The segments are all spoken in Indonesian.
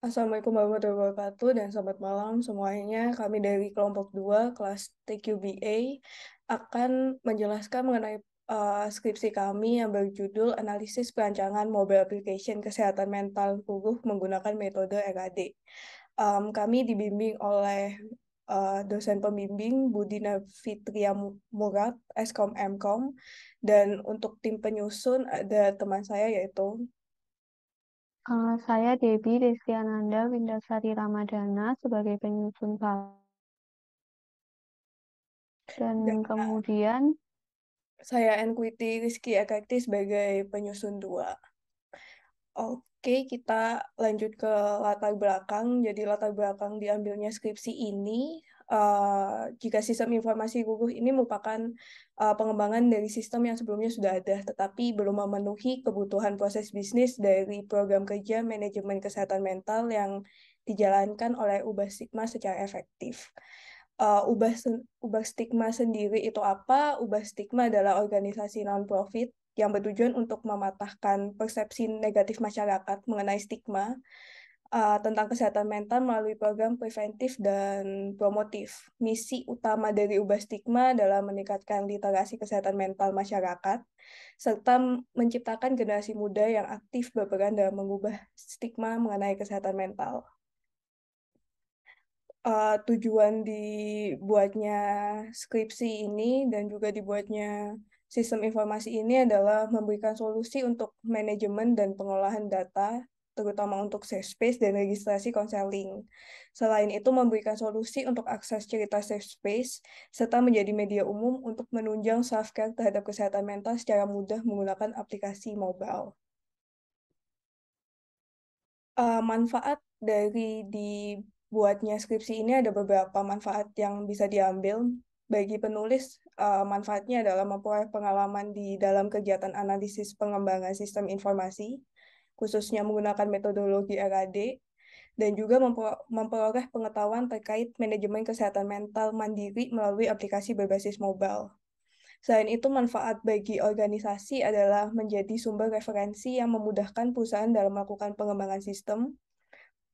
Assalamualaikum warahmatullahi wabarakatuh dan selamat malam semuanya. Kami dari kelompok 2 kelas TQBA akan menjelaskan mengenai skripsi kami yang berjudul Analisis Perancangan Mobile Application Kesehatan Mental Guru menggunakan metode RAD. Kami dibimbing oleh dosen pembimbing Budina Fitria Murad, Eskom Mkom, dan untuk tim penyusun ada teman saya yaitu Saya Debbie Destiananda Windasari Ramadana sebagai penyusun dan kemudian saya Enquity Rizky Ekakti sebagai penyusun 2. Oke, kita lanjut ke latar belakang. Jadi latar belakang diambilnya skripsi ini, jika sistem informasi guguh ini merupakan pengembangan dari sistem yang sebelumnya sudah ada, tetapi belum memenuhi kebutuhan proses bisnis dari program kerja manajemen kesehatan mental yang dijalankan oleh Ubah Stigma secara efektif. Ubah Stigma sendiri itu apa? Ubah Stigma adalah organisasi non-profit yang bertujuan untuk mematahkan persepsi negatif masyarakat mengenai stigma tentang kesehatan mental melalui program preventif dan promotif. Misi utama dari Ubah Stigma adalah meningkatkan literasi kesehatan mental masyarakat, serta menciptakan generasi muda yang aktif berperan dalam mengubah stigma mengenai kesehatan mental. Tujuan dibuatnya skripsi ini dan juga dibuatnya sistem informasi ini adalah memberikan solusi untuk manajemen dan pengolahan data, terutama untuk safe space dan registrasi konseling. Selain itu, memberikan solusi untuk akses cerita safe space, serta menjadi media umum untuk menunjang self-care terhadap kesehatan mental secara mudah menggunakan aplikasi mobile. Manfaat dari dibuatnya skripsi ini ada beberapa manfaat yang bisa diambil. Bagi penulis, manfaatnya adalah memperoleh pengalaman di dalam kegiatan analisis pengembangan sistem informasi, khususnya menggunakan metodologi RAD, dan juga memperoleh pengetahuan terkait manajemen kesehatan mental mandiri melalui aplikasi berbasis mobile. Selain itu, manfaat bagi organisasi adalah menjadi sumber referensi yang memudahkan perusahaan dalam melakukan pengembangan sistem,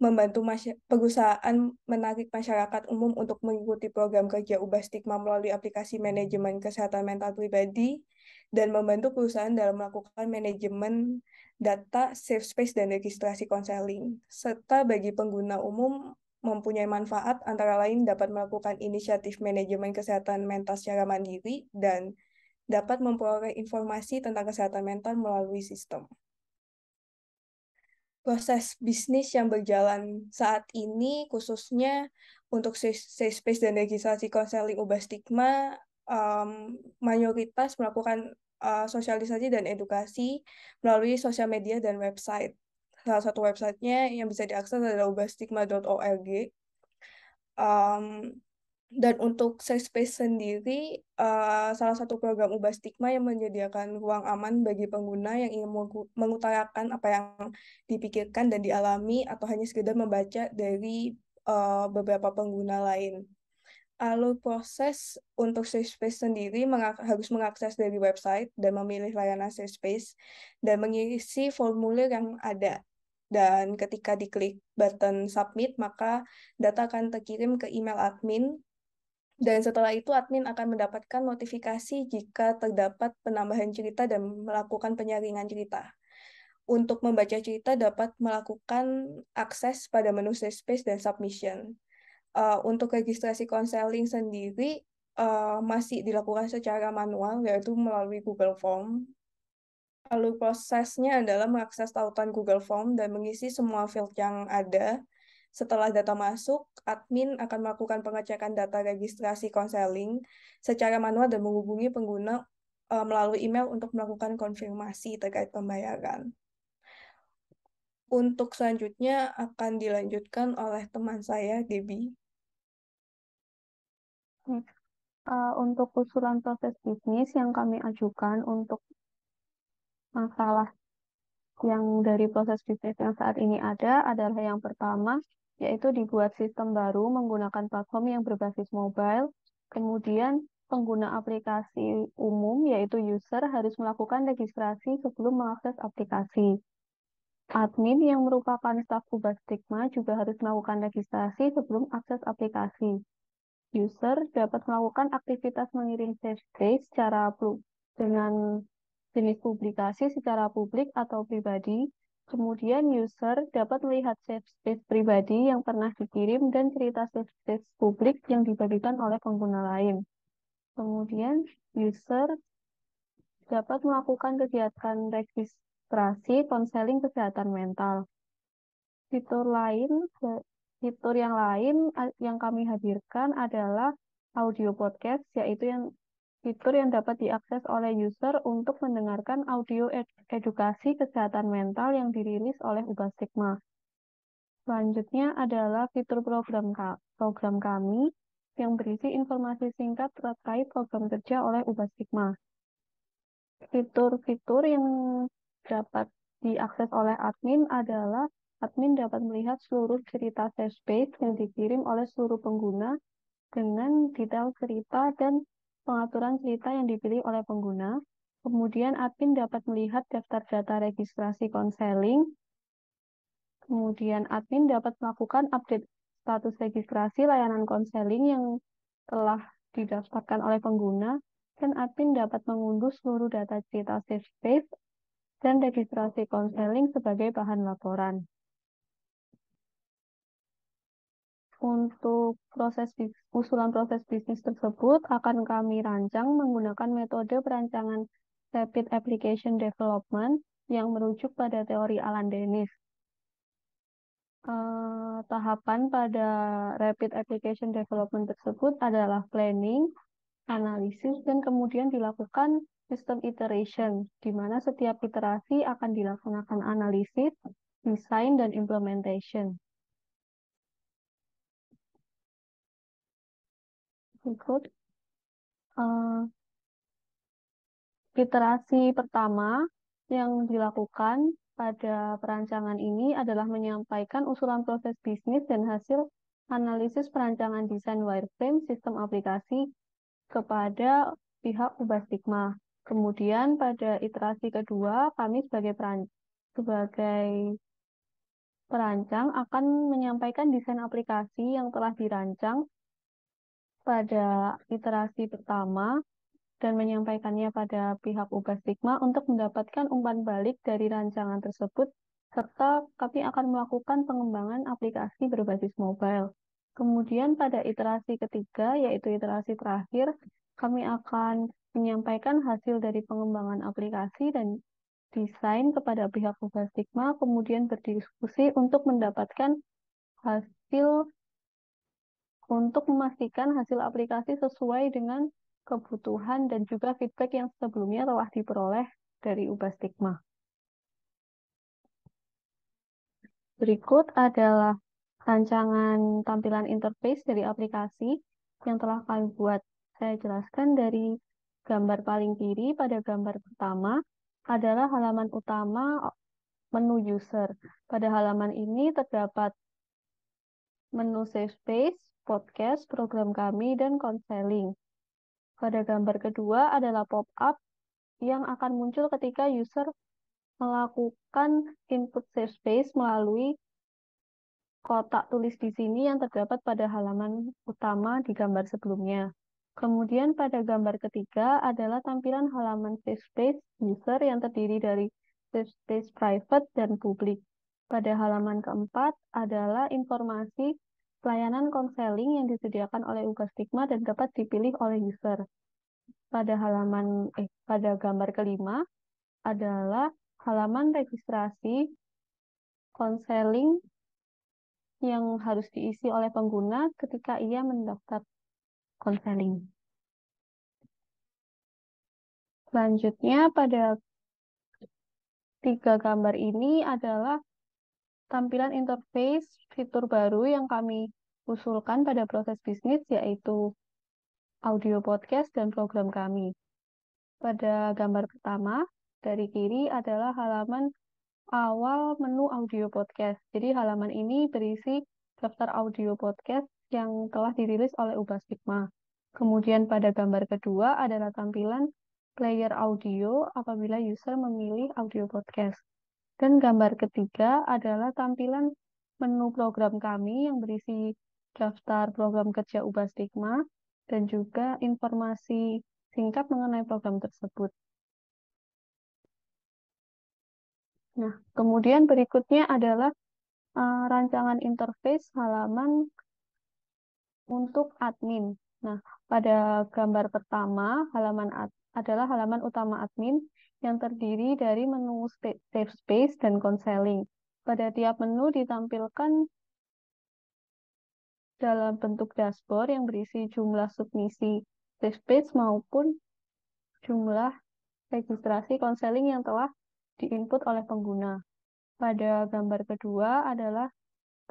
membantu perusahaan menarik masyarakat umum untuk mengikuti program kerja Ubah Stigma melalui aplikasi manajemen kesehatan mental pribadi, dan membantu perusahaan dalam melakukan manajemen data, safe space, dan registrasi konseling. Serta bagi pengguna umum mempunyai manfaat antara lain dapat melakukan inisiatif manajemen kesehatan mental secara mandiri dan dapat memperoleh informasi tentang kesehatan mental melalui sistem. Proses bisnis yang berjalan saat ini, khususnya untuk safe space dan registrasi konseling Ubah Stigma, mayoritas melakukan sosialisasi dan edukasi melalui sosial media dan website. Salah satu websitenya yang bisa diakses adalah ubahstigma.org. Um, dan untuk safe space sendiri, salah satu program Ubah Stigma yang menyediakan ruang aman bagi pengguna yang ingin mengutarakan apa yang dipikirkan dan dialami atau hanya sekedar membaca dari beberapa pengguna lain. Alur proses untuk safe space sendiri harus mengakses dari website dan memilih layanan safe space dan mengisi formulir yang ada. Dan ketika diklik button submit, maka data akan terkirim ke email admin dan setelah itu admin akan mendapatkan notifikasi jika terdapat penambahan cerita dan melakukan penyaringan cerita. Untuk membaca cerita dapat melakukan akses pada menu save space dan submission. Untuk registrasi konseling sendiri masih dilakukan secara manual yaitu melalui Google Form. Alur prosesnya adalah mengakses tautan Google Form dan mengisi semua field yang ada. Setelah data masuk, admin akan melakukan pengecekan data registrasi konseling secara manual dan menghubungi pengguna melalui email untuk melakukan konfirmasi terkait pembayaran. Untuk selanjutnya akan dilanjutkan oleh teman saya, Debbie. untuk usulan proses bisnis yang kami ajukan untuk masalah yang dari proses bisnis yang saat ini ada adalah yang pertama, yaitu dibuat sistem baru menggunakan platform yang berbasis mobile. Kemudian pengguna aplikasi umum, yaitu user, harus melakukan registrasi sebelum mengakses aplikasi. Admin yang merupakan staf Ubah Stigma juga harus melakukan registrasi sebelum akses aplikasi. User dapat melakukan aktivitas mengirim save space dengan jenis publikasi secara publik atau pribadi. Kemudian user dapat melihat save space pribadi yang pernah dikirim dan cerita save space publik yang dibagikan oleh pengguna lain. Kemudian user dapat melakukan kegiatan registrasi konseling kesehatan mental. Fitur lain, fitur yang lain yang kami hadirkan adalah audio podcast, yaitu fitur yang dapat diakses oleh user untuk mendengarkan audio edukasi kesehatan mental yang dirilis oleh Ubah Stigma. Selanjutnya adalah fitur program kami yang berisi informasi singkat terkait program kerja oleh Ubah Stigma. Fitur-fitur yang dapat diakses oleh admin adalah admin dapat melihat seluruh cerita save space yang dikirim oleh seluruh pengguna dengan detail cerita dan pengaturan cerita yang dipilih oleh pengguna. Kemudian admin dapat melihat daftar data registrasi konseling. Kemudian admin dapat melakukan update status registrasi layanan konseling yang telah didaftarkan oleh pengguna, dan admin dapat mengunduh seluruh data cerita save space dan registrasi konseling sebagai bahan laporan. Untuk usulan proses bisnis tersebut akan kami rancang menggunakan metode perancangan Rapid Application Development yang merujuk pada teori Alan Dennis. Tahapan pada Rapid Application Development tersebut adalah planning, analisis, dan kemudian dilakukan sistem iteration, di mana setiap iterasi akan dilaksanakan analisis, desain, dan implementation. Berikut, iterasi pertama yang dilakukan pada perancangan ini adalah menyampaikan usulan proses bisnis dan hasil analisis perancangan desain wireframe sistem aplikasi kepada pihak Ubah Stigma. Kemudian pada iterasi kedua, kami sebagai perancang akan menyampaikan desain aplikasi yang telah dirancang pada iterasi pertama dan menyampaikannya pada pihak Ubah Stigma untuk mendapatkan umpan balik dari rancangan tersebut, serta kami akan melakukan pengembangan aplikasi berbasis mobile. Kemudian pada iterasi ketiga, yaitu iterasi terakhir, kami akan menyampaikan hasil dari pengembangan aplikasi dan desain kepada pihak Ubah Stigma, kemudian berdiskusi untuk memastikan hasil aplikasi sesuai dengan kebutuhan dan juga feedback yang sebelumnya telah diperoleh dari Ubah Stigma. Berikut adalah rancangan tampilan interface dari aplikasi yang telah kami buat. Saya jelaskan dari gambar paling kiri. Pada gambar pertama adalah halaman utama menu user. Pada halaman ini terdapat menu save space, podcast, program kami, dan konseling. Pada gambar kedua adalah pop-up yang akan muncul ketika user melakukan input save space melalui kotak tulis di sini yang terdapat pada halaman utama di gambar sebelumnya. Kemudian pada gambar ketiga adalah tampilan halaman save space user yang terdiri dari save space private dan publik. Pada halaman keempat adalah informasi pelayanan konseling yang disediakan oleh Ubah Stigma dan dapat dipilih oleh user. Pada gambar kelima adalah halaman registrasi konseling yang harus diisi oleh pengguna ketika ia mendaftar konseling. Selanjutnya, pada tiga gambar ini adalah tampilan interface fitur baru yang kami usulkan pada proses bisnis, yaitu audio podcast dan program kami. Pada gambar pertama, dari kiri adalah halaman awal menu audio podcast. Jadi halaman ini berisi daftar audio podcast yang telah dirilis oleh Ubah Stigma. Kemudian pada gambar kedua adalah tampilan player audio apabila user memilih audio podcast. Dan gambar ketiga adalah tampilan menu program kami yang berisi daftar program kerja Ubah Stigma dan juga informasi singkat mengenai program tersebut. Nah, kemudian berikutnya adalah rancangan interface halaman untuk admin. Nah, pada gambar pertama, adalah halaman utama admin yang terdiri dari menu save space dan counseling. Pada tiap menu ditampilkan dalam bentuk dashboard yang berisi jumlah submisi save space maupun jumlah registrasi konseling yang telah diinput oleh pengguna. Pada gambar kedua adalah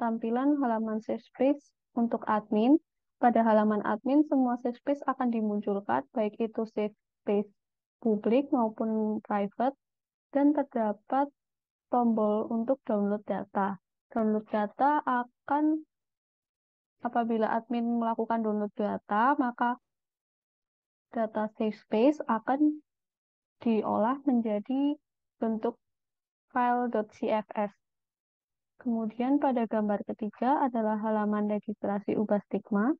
tampilan halaman save space untuk admin. Pada halaman admin, semua save space akan dimunculkan, baik itu save space publik maupun private, dan terdapat tombol untuk download data. Download data apabila admin melakukan download data, maka data save space akan diolah menjadi bentuk file.cfs. Kemudian pada gambar ketiga adalah halaman registrasi Ubah Stigma.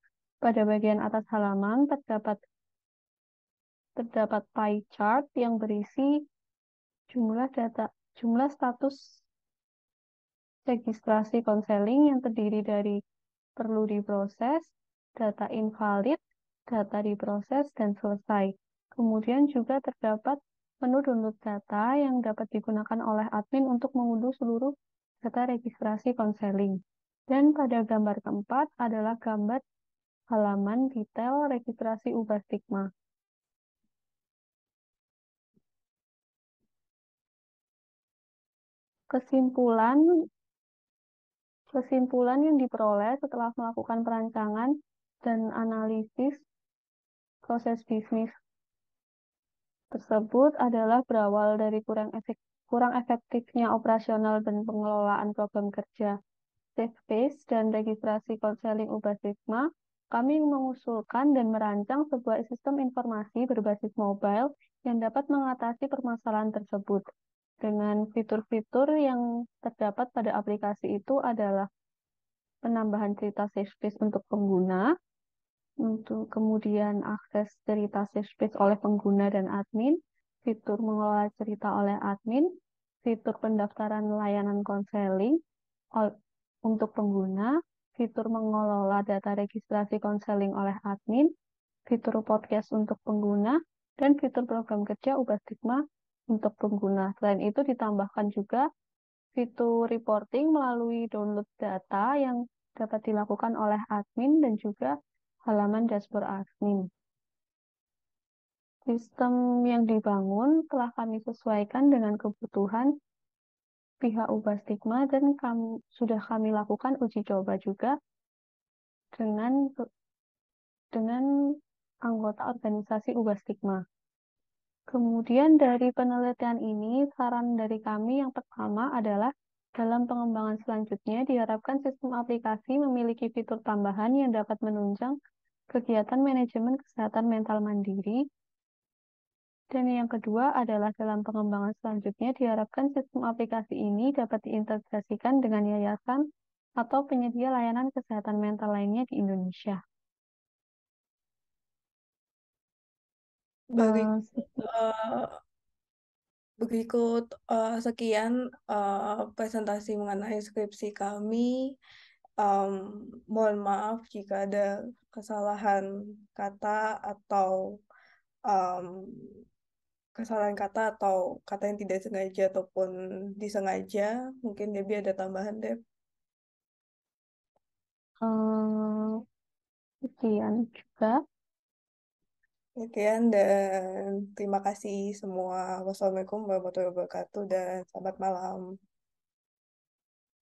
Pada bagian atas halaman terdapat pie chart yang berisi jumlah status registrasi konseling yang terdiri dari perlu diproses, data invalid, data diproses, dan selesai. Kemudian juga terdapat menu download data yang dapat digunakan oleh admin untuk mengunduh seluruh data registrasi konseling. Dan pada gambar keempat adalah gambar halaman detail registrasi Ubah Stigma. Kesimpulan yang diperoleh setelah melakukan perancangan dan analisis proses bisnis tersebut adalah berawal dari kurang efektifnya operasional dan pengelolaan program kerja Safe Space dan registrasi konseling Ubah Stigma. Kami mengusulkan dan merancang sebuah sistem informasi berbasis mobile yang dapat mengatasi permasalahan tersebut. Dengan fitur-fitur yang terdapat pada aplikasi itu adalah penambahan cerita safe space untuk pengguna, untuk kemudian akses cerita safe space oleh pengguna dan admin, fitur mengelola cerita oleh admin, fitur pendaftaran layanan konseling untuk pengguna, fitur mengelola data registrasi konseling oleh admin, fitur podcast untuk pengguna, dan fitur program kerja Ubah Stigma untuk pengguna. Selain itu ditambahkan juga fitur reporting melalui download data yang dapat dilakukan oleh admin dan juga halaman dashboard admin. Sistem yang dibangun telah kami sesuaikan dengan kebutuhan pihak Ubah Stigma dan sudah kami lakukan uji coba juga dengan dengan anggota organisasi Ubah Stigma. Kemudian dari penelitian ini, saran dari kami yang pertama adalah dalam pengembangan selanjutnya diharapkan sistem aplikasi memiliki fitur tambahan yang dapat menunjang kegiatan manajemen kesehatan mental mandiri. Dan yang kedua adalah dalam pengembangan selanjutnya diharapkan sistem aplikasi ini dapat diintegrasikan dengan yayasan atau penyedia layanan kesehatan mental lainnya di Indonesia. Bagi Sekian. berikut sekian presentasi mengenai skripsi kami. Um, Mohon maaf jika ada kesalahan kata atau um, kata yang tidak sengaja ataupun disengaja. Mungkin Debbie ada tambahan, Deb. Sekian juga. Sekian dan terima kasih semua. Wassalamualaikum warahmatullahi wabarakatuh dan selamat malam.